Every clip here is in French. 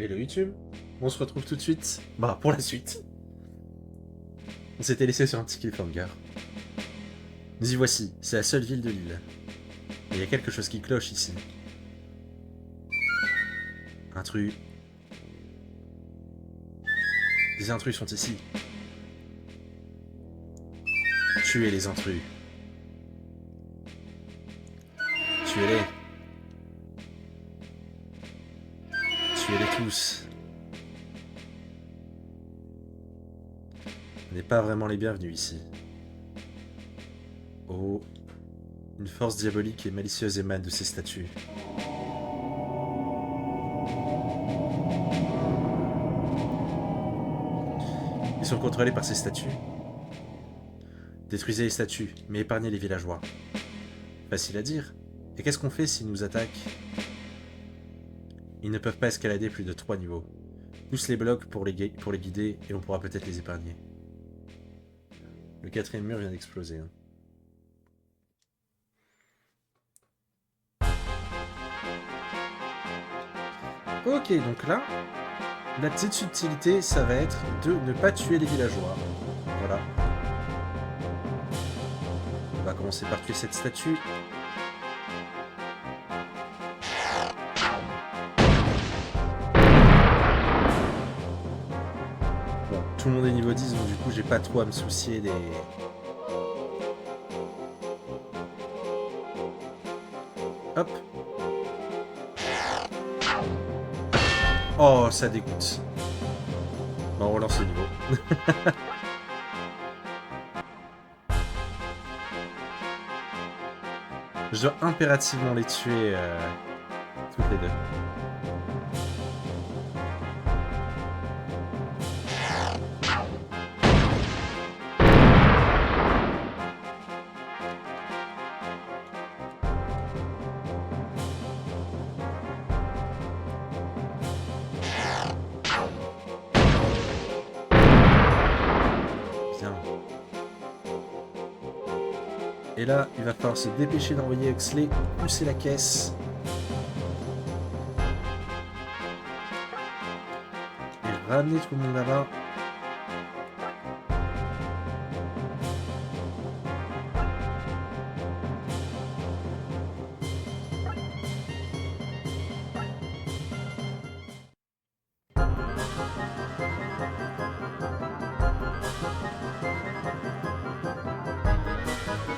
Hello YouTube, on se retrouve tout de suite, pour la suite. On s'était laissé sur un petit cliffhanger. Nous y voici, c'est la seule ville de l'île. Mais il y a quelque chose qui cloche ici. Intrus. Des intrus sont ici. Tuez les intrus. Tuez-les. Tuez-les tous. On n'est pas vraiment les bienvenus ici. Oh, une force diabolique et malicieuse émane de ces statues. Ils sont contrôlés par ces statues. Détruisez les statues, mais épargnez les villageois. Facile à dire. Et qu'est-ce qu'on fait s'ils nous attaquent? Ils ne peuvent pas escalader plus de 3 niveaux. Pousse les blocs pour les guider et on pourra peut-être les épargner. Le 4e mur vient d'exploser. Hein. Ok, donc là, la petite subtilité, ça va être de ne pas tuer les villageois. Voilà. On va commencer par tuer cette statue. Bon, tout le monde est niveau 10, donc du coup, j'ai pas trop à me soucier des... Hop. Oh, ça dégoûte. Bon, on relance le niveau. Je dois impérativement les tuer toutes les deux. Bien. Et là, il va falloir se dépêcher d'envoyer Huxley pousser la caisse. Et ramener tout le monde là-bas.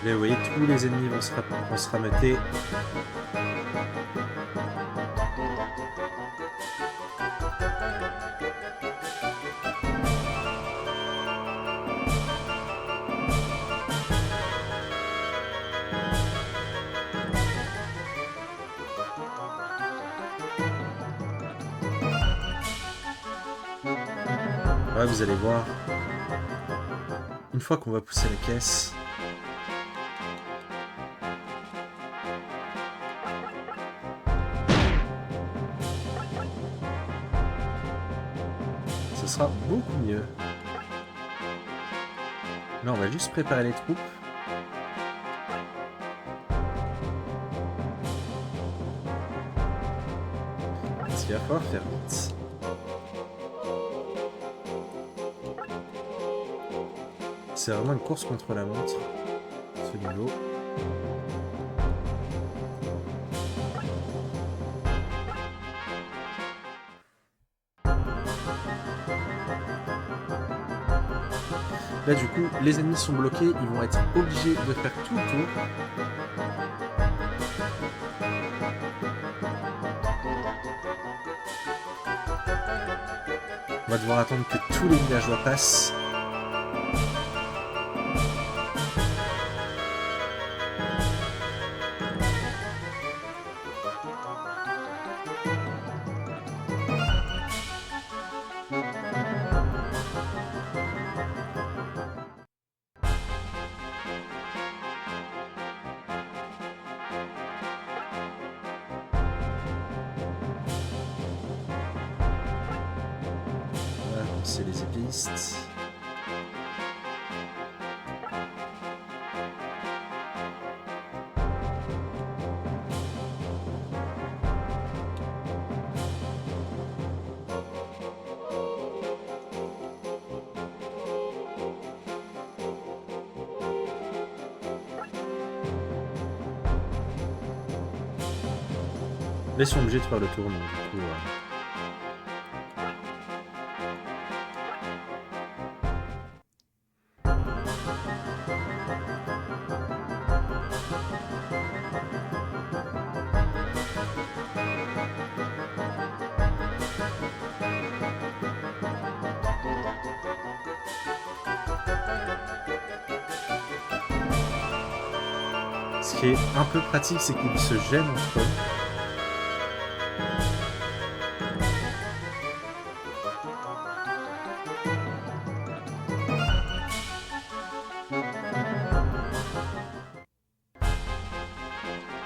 Là, vous voyez, tous les ennemis vont se rameuter. Là, vous allez voir. Une fois qu'on va pousser la caisse... ce sera beaucoup mieux. Là, on va juste préparer les troupes. Parce qu'il va falloir faire vite. C'est vraiment une course contre la montre, ce niveau. Là, du coup, les ennemis sont bloqués, ils vont être obligés de faire tout le tour. On va devoir attendre que tous les villageois passent. C'est les épéistes. Là, ils sont obligés de faire le tour, donc du coup... Ce qui est un peu pratique, c'est qu'ils se gênent entre eux.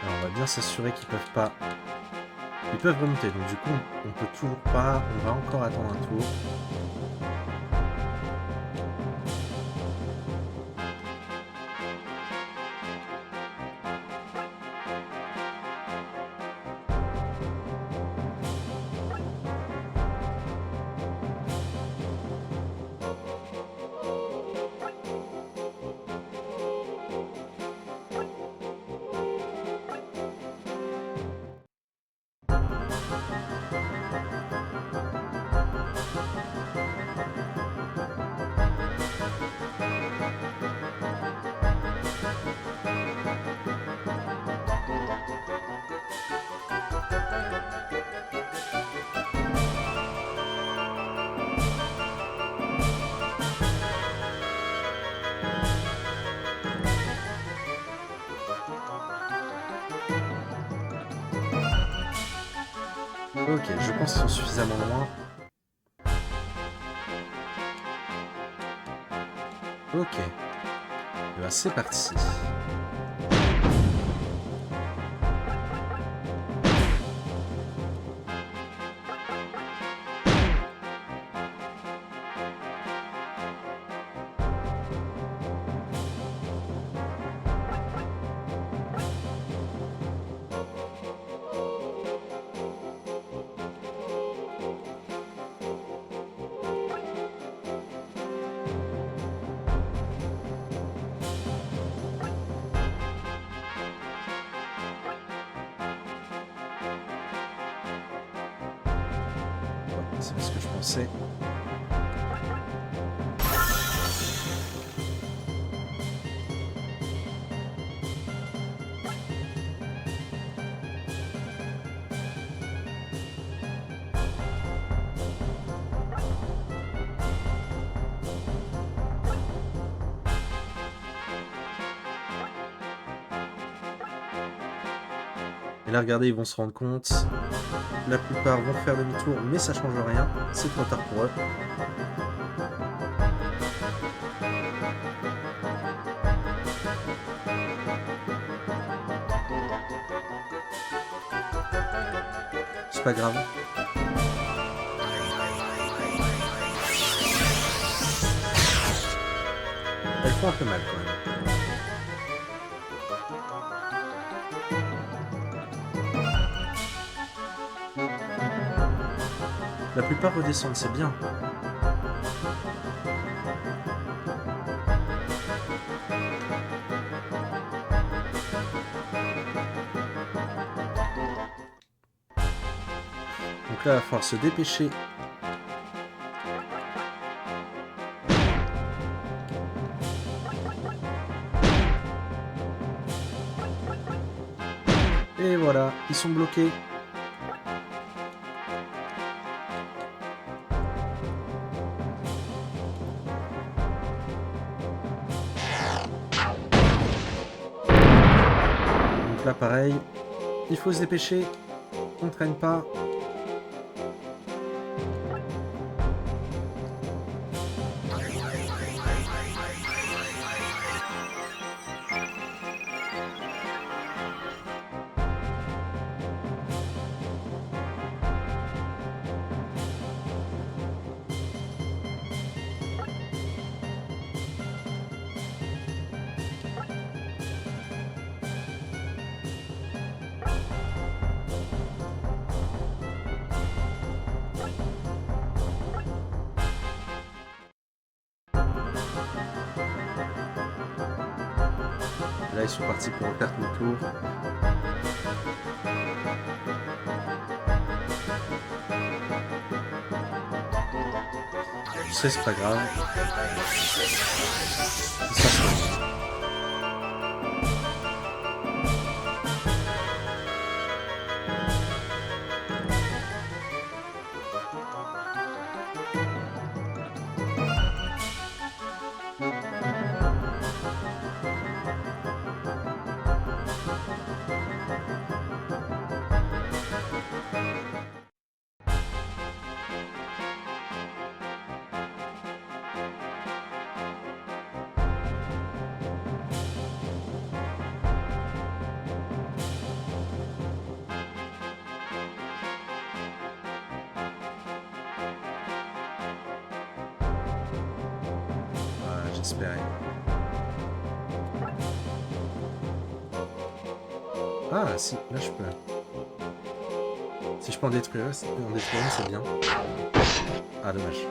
Alors, on va bien s'assurer qu'ils peuvent pas... Ils peuvent remonter, donc du coup, on peut toujours pas... On va encore attendre un tour. Ok, je pense qu'ils sont suffisamment loin. Ok. Et ben c'est parti. C'est ce que je pensais. Et là, regardez, ils vont se rendre compte. La plupart vont faire demi-tour, mais ça change rien. C'est trop tard pour eux. C'est pas grave. Elles font un peu mal quand même. La plupart redescendent, c'est bien. Donc là, il va falloir se dépêcher. Et voilà, ils sont bloqués. Donc là, pareil, il faut se dépêcher. On ne traîne pas. Là, ils sont partis pour faire le tour. Tu sais, c'est pas grave. Il s'en soigne. J'espérais. Ah, si, là je peux. Si je peux en détruire un, c'est bien. Ah, dommage.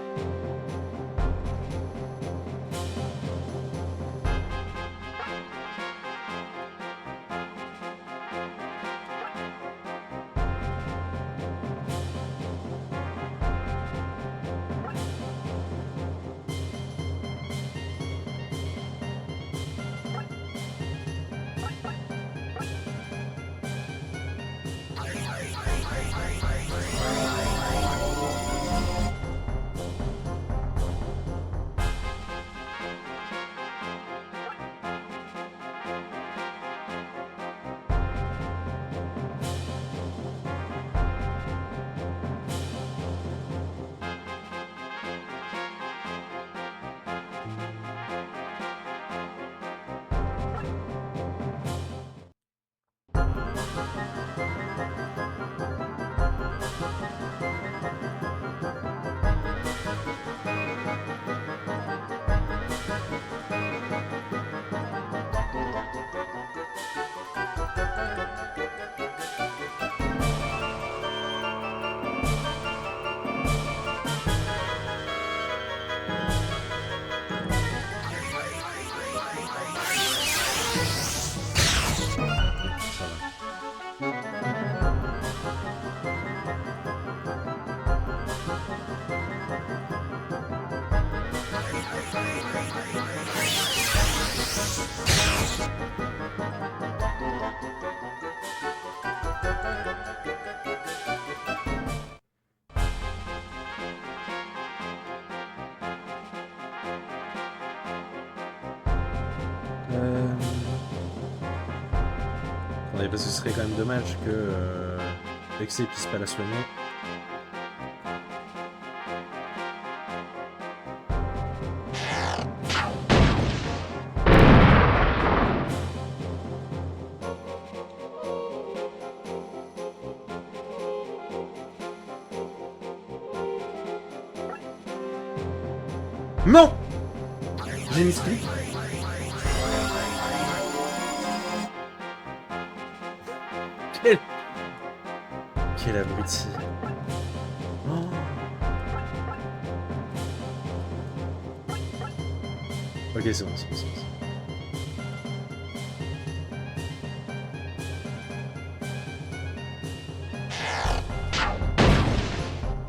Ouais, parce que ce serait quand même dommage que Vexé puisse pas la soigner. Non! J'ai mis split. Quel abruti. Oh. Ok, c'est bon, c'est bon, c'est bon.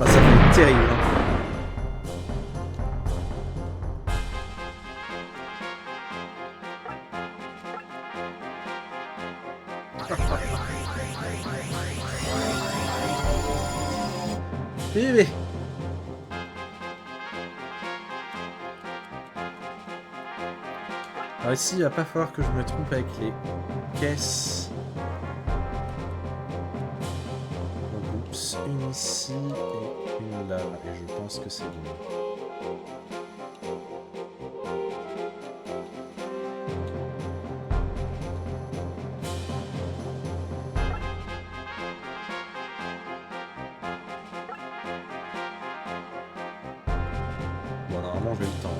Ah, ça fait terrible, hein. Bébé. Alors ici, il va pas falloir que je me trompe avec les caisses. Donc, oups, une ici et une là. Et je pense que c'est bon. Bon, normalement, j'ai le temps. Hein.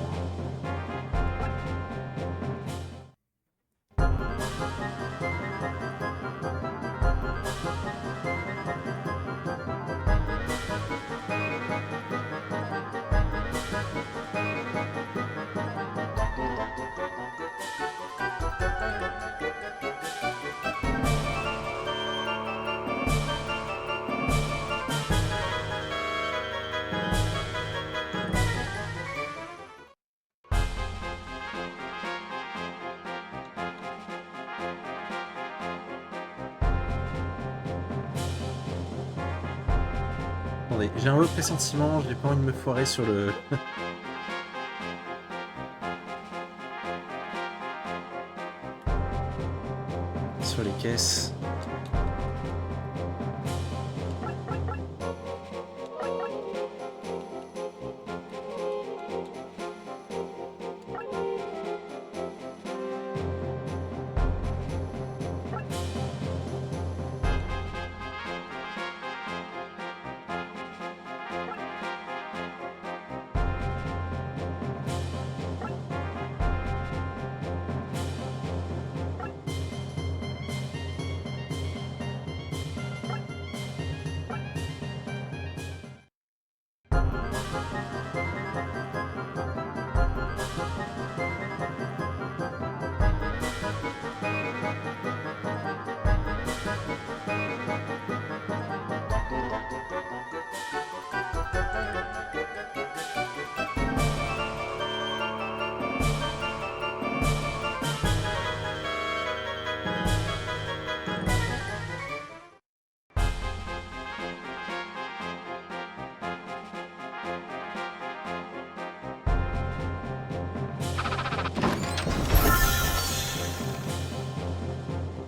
Attendez, j'ai un autre pressentiment, j'ai pas envie de me foirer sur le... sur les caisses.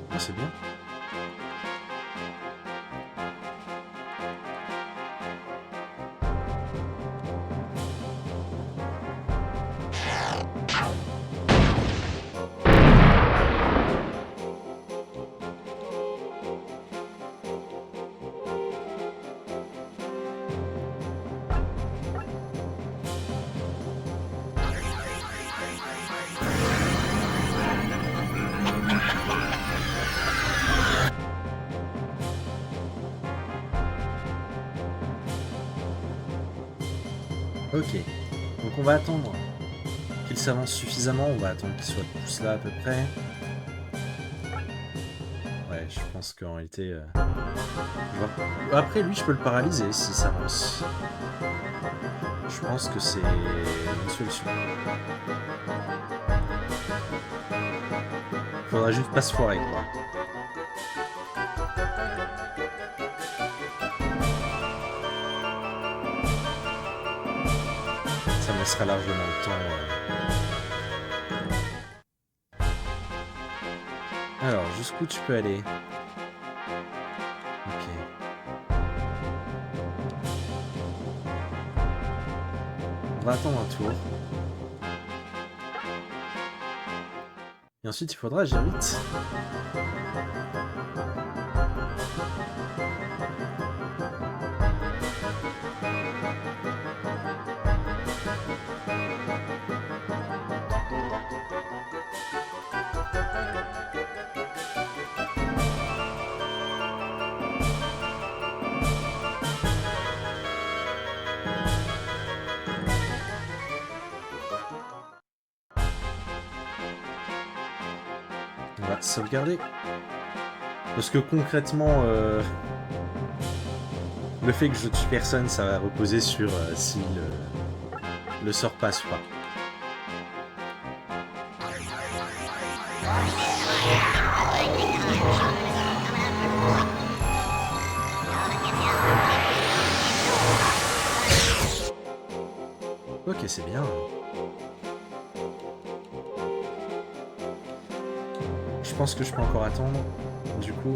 Ah, c'est bien. Ok, donc on va attendre qu'il s'avance suffisamment, on va attendre qu'il soit tous là à peu près. Ouais, je pense qu'en réalité... Après lui, je peux le paralyser s'il s'avance. Je pense que c'est une solution. Faudra juste pas se foirer, quoi. Ça me laissera largement le temps. Alors, jusqu'où tu peux aller? Ok. On va attendre un tour. Et ensuite, il faudra agir vite. On va sauvegarder. Parce que concrètement, le fait que je tue personne, ça va reposer sur si le sort passe ou pas. Ok, c'est bien. Je pense que je peux encore attendre. Du coup...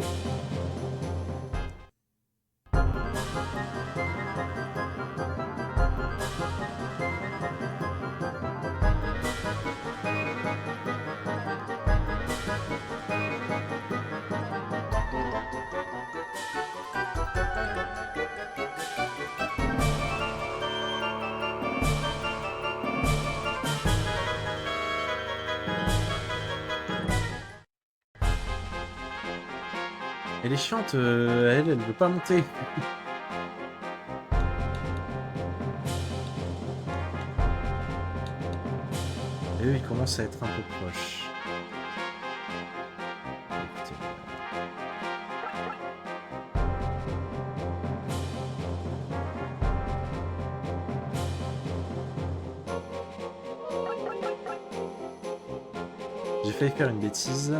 Elle est chiante, elle veut pas monter. Et eux, ils commencent à être un peu proches. Écoutez. J'ai failli faire une bêtise.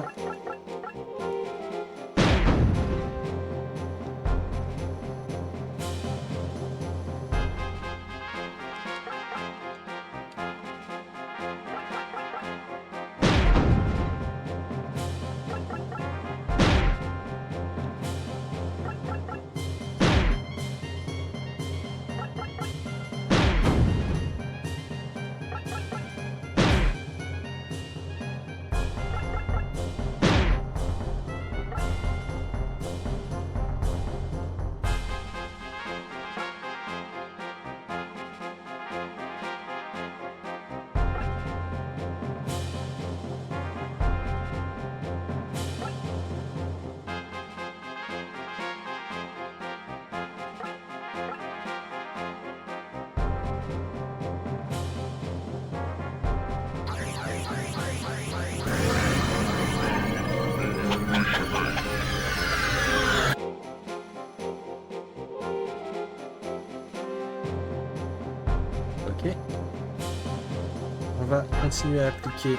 Ok. On va continuer à appliquer.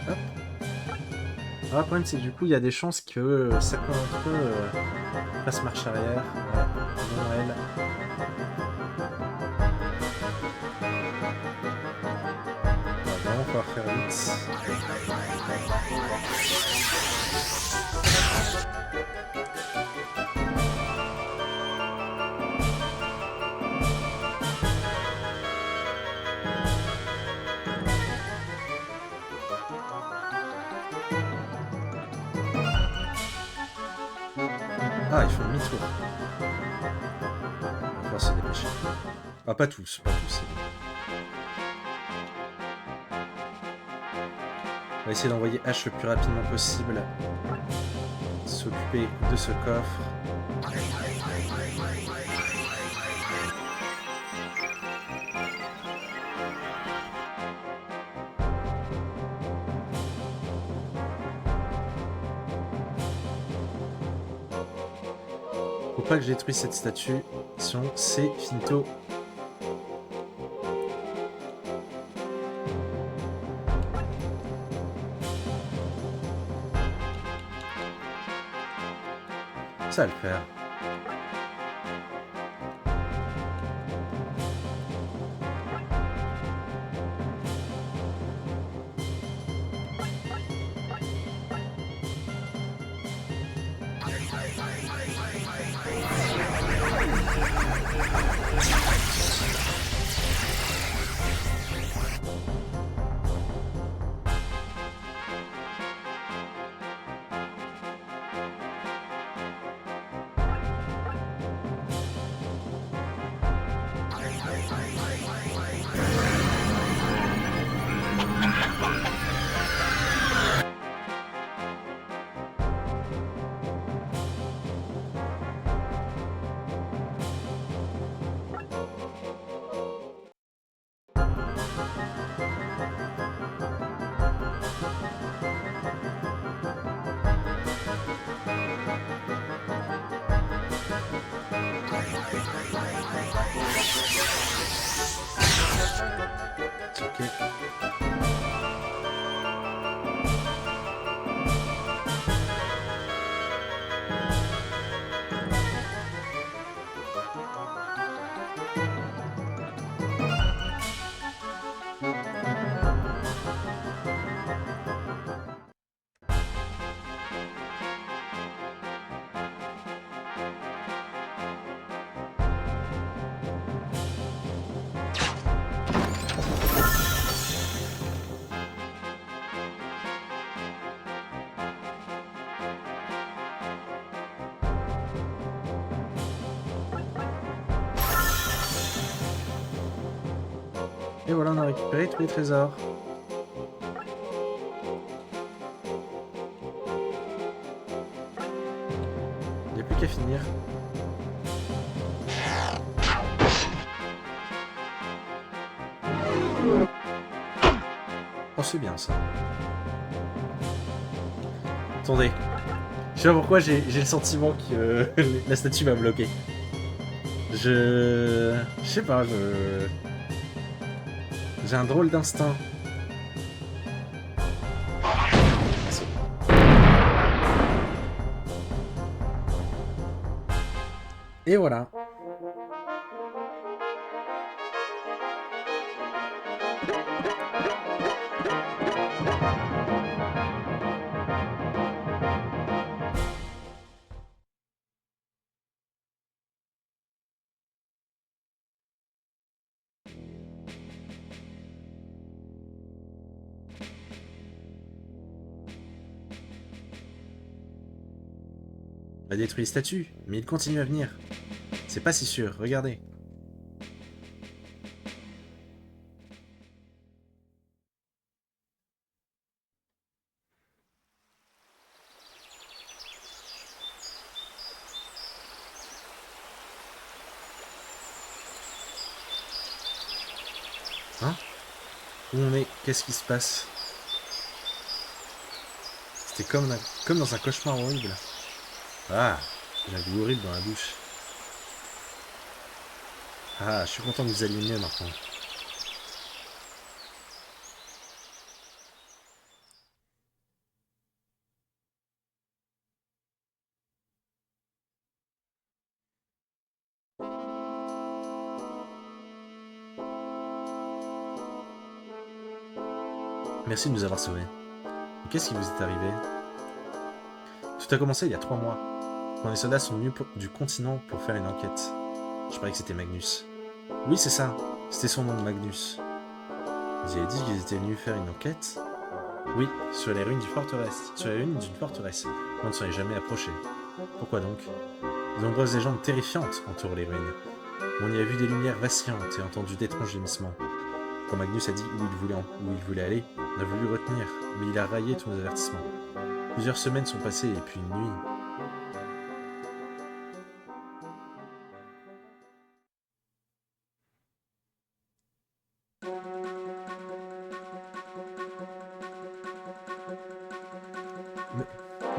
Hop. Alors, le problème, c'est que du coup, il y a des chances que certains d'entre eux fassent marche arrière. Ouais, non, elle. On va vraiment pouvoir faire vite. Ah, ils font demi-tour. On va pouvoir se dépêcher. Ah, pas tous, pas tous, c'est bon. On va essayer d'envoyer H le plus rapidement possible. S'occuper de ce coffre. Faut pas que je détruise cette statue, sinon c'est finito. Ça va le faire. Et voilà, on a récupéré tous les trésors. Il n'y a plus qu'à finir. Oh, c'est bien ça. Attendez. Je sais pas pourquoi j'ai le sentiment que la statue m'a bloqué. Je sais pas, j'ai un drôle d'instinct. Et voilà. On a détruit les statues, mais il continue à venir. C'est pas si sûr, regardez. Hein? Où on est? Qu'est-ce qui se passe? C'était comme dans un cauchemar horrible. Ah, j'ai un goût horrible dans la bouche. Ah, je suis content que vous alliez mieux maintenant. Merci de nous avoir sauvés. Mais qu'est-ce qui vous est arrivé? Tout a commencé il y a 3 mois, quand les soldats sont venus du continent pour faire une enquête. Je croyais que c'était Magnus. Oui, c'est ça. C'était son nom, Magnus. Vous avez dit qu'ils étaient venus faire une enquête? Oui, sur les ruines d'une forteresse. Sur les ruines d'une forteresse. On ne s'en est jamais approché. Pourquoi donc? De nombreuses légendes terrifiantes entourent les ruines. On y a vu des lumières vacillantes et entendu d'étranges gémissements. Quand Magnus a dit où il voulait aller, on a voulu le retenir, mais il a raillé tous nos avertissements. Plusieurs semaines sont passées et puis une nuit...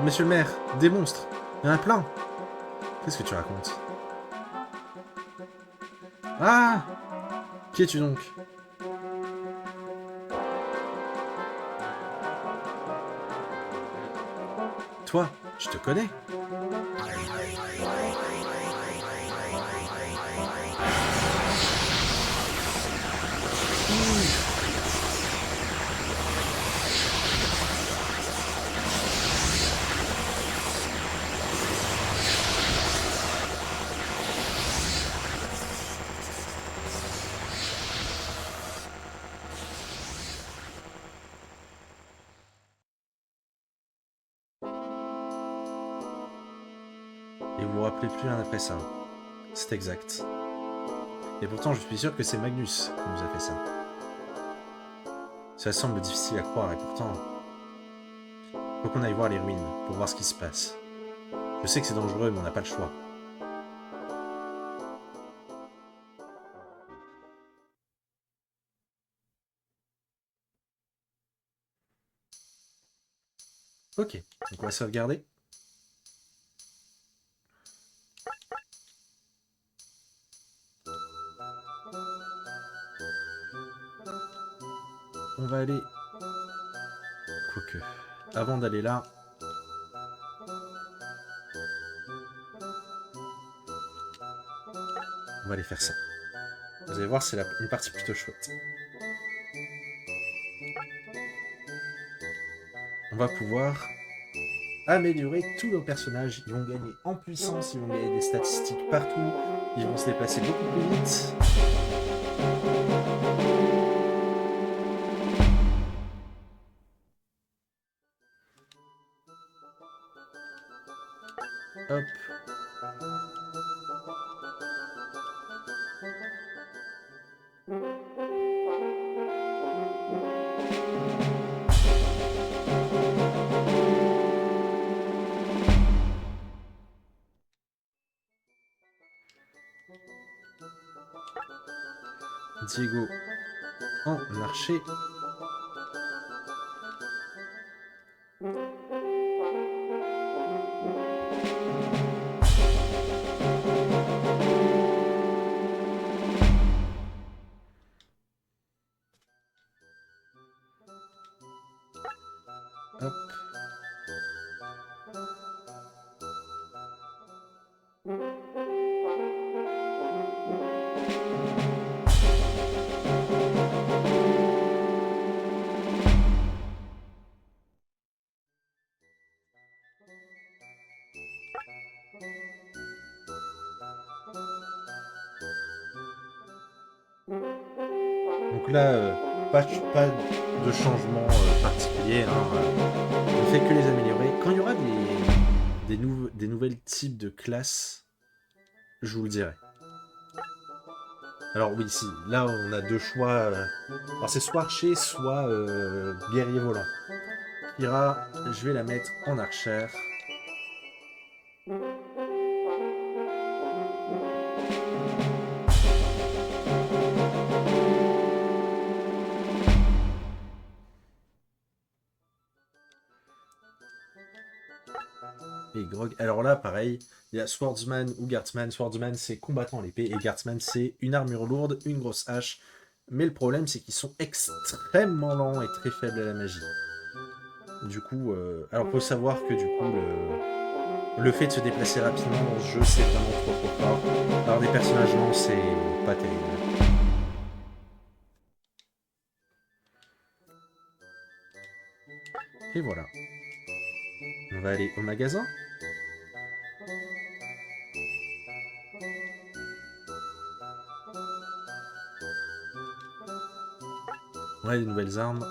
Monsieur le maire, des monstres! Il y en a plein! Qu'est-ce que tu racontes? Ah! Qui es-tu donc? Toi, je te connais. Et vous vous rappelez plus rien après ça. C'est exact. Et pourtant, je suis sûr que c'est Magnus qui nous a fait ça. Ça semble difficile à croire et pourtant... Faut qu'on aille voir les ruines pour voir ce qui se passe. Je sais que c'est dangereux, mais on n'a pas le choix. Ok, donc on va sauvegarder. On va aller... Quoique... Avant d'aller là... On va aller faire ça. Vous allez voir, c'est une partie plutôt chouette. On va pouvoir améliorer tous nos personnages. Ils vont gagner en puissance, ils vont gagner des statistiques partout, ils vont se déplacer beaucoup plus vite. Hop. Diego en archer. Hop. Donc là, pas de changement particulier. On ne fait que les améliorer. Quand il y aura des nouvelles types de classes, je vous le dirai. Alors oui, si, là on a deux choix. Alors c'est soit archer, soit guerrier volant. Kira, je vais la mettre en archère. grog. Alors là, pareil, il y a Swordsman ou Guardsman. Swordsman, c'est combattant à l'épée, et Guardsman, c'est une armure lourde, une grosse hache. Mais le problème, c'est qu'ils sont extrêmement lents et très faibles à la magie. Du coup, alors faut savoir que du coup, le fait de se déplacer rapidement dans ce jeu, c'est vraiment trop fort. Alors des personnages lents, c'est pas terrible. Et voilà. On va aller au magasin. On a des nouvelles armes.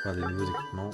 Enfin, des nouveaux équipements.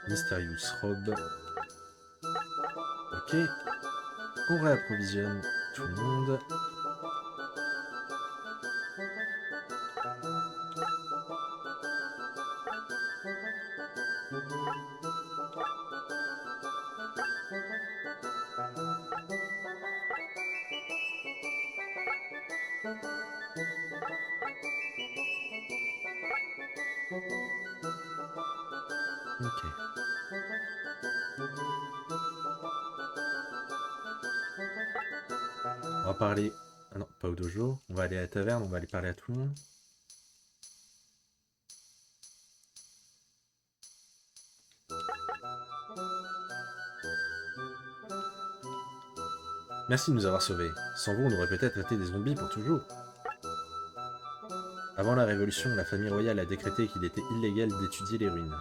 Mysterious Robe. Ok. On réapprovisionne tout le monde. Ok. On va parler... Ah non, pas au dojo. On va aller à la taverne, on va aller parler à tout le monde. Merci de nous avoir sauvés. Sans vous, on aurait peut-être été des zombies pour toujours. Avant la Révolution, la famille royale a décrété qu'il était illégal d'étudier les ruines.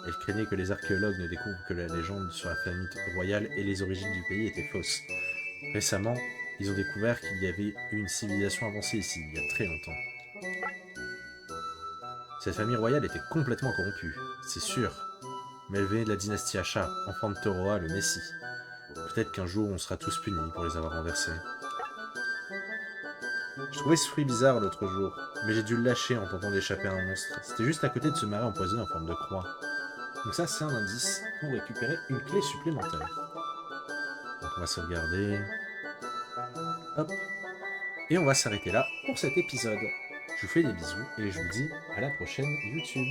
Elle craignait que les archéologues ne découvrent que la légende sur la famille royale et les origines du pays étaient fausses. Récemment, ils ont découvert qu'il y avait eu une civilisation avancée ici, il y a très longtemps. Cette famille royale était complètement corrompue, c'est sûr. Mais elle venait de la dynastie Asha, enfant de Toroa, le Messie. Peut-être qu'un jour on sera tous punis pour les avoir renversés. Je trouvais ce fruit bizarre l'autre jour, mais j'ai dû le lâcher en tentant d'échapper à un monstre. C'était juste à côté de ce marais empoisonné en forme de croix. Donc ça, c'est un indice pour récupérer une clé supplémentaire. Donc on va sauvegarder. Hop. Et on va s'arrêter là pour cet épisode. Je vous fais des bisous et je vous dis à la prochaine YouTube.